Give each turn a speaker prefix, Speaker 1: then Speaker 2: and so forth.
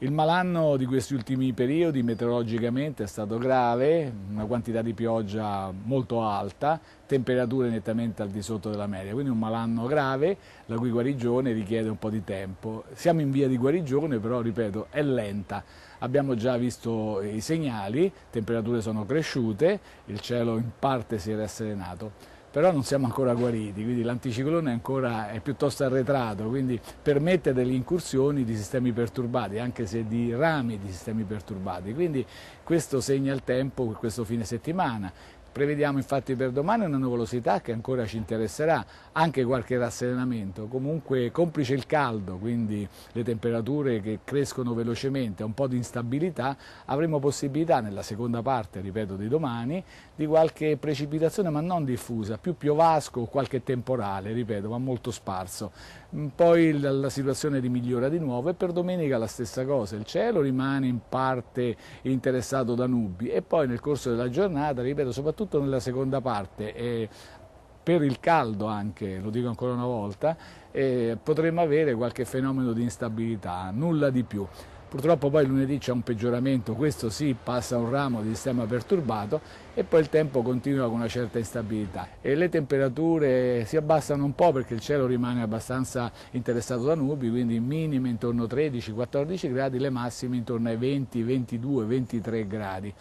Speaker 1: Il malanno di questi ultimi periodi meteorologicamente è stato grave, una quantità di pioggia molto alta, temperature nettamente al di sotto della media, quindi un malanno grave la cui guarigione richiede un po' di tempo. Siamo in via di guarigione, però ripeto, è lenta. Abbiamo già visto i segnali, temperature sono cresciute, il cielo in parte si è rasserenato. Però non siamo ancora guariti, quindi l'anticiclone è piuttosto arretrato, quindi permette delle incursioni di sistemi perturbati, anche se di rami di sistemi perturbati. Quindi questo segna il tempo per questo fine settimana. Prevediamo infatti per domani una nuvolosità che ancora ci interesserà, anche qualche rasserenamento, comunque complice il caldo, quindi le temperature che crescono velocemente, un po' di instabilità, avremo possibilità nella seconda parte, ripeto, di domani, di qualche precipitazione ma non diffusa, più piovasco, qualche temporale, ripeto, ma molto sparso. Poi la situazione migliora di nuovo e per domenica la stessa cosa, il cielo rimane in parte interessato da nubi e poi nel corso della giornata, ripeto, soprattutto nella seconda parte, per il caldo anche, lo dico ancora una volta, potremmo avere qualche fenomeno di instabilità, nulla di più. Purtroppo poi lunedì c'è un peggioramento, questo sì, passa un ramo di sistema perturbato e poi il tempo continua con una certa instabilità. E le temperature si abbassano un po' perché il cielo rimane abbastanza interessato da nubi, quindi minime intorno ai 13-14 gradi, le massime intorno ai 20, 22, 23 gradi.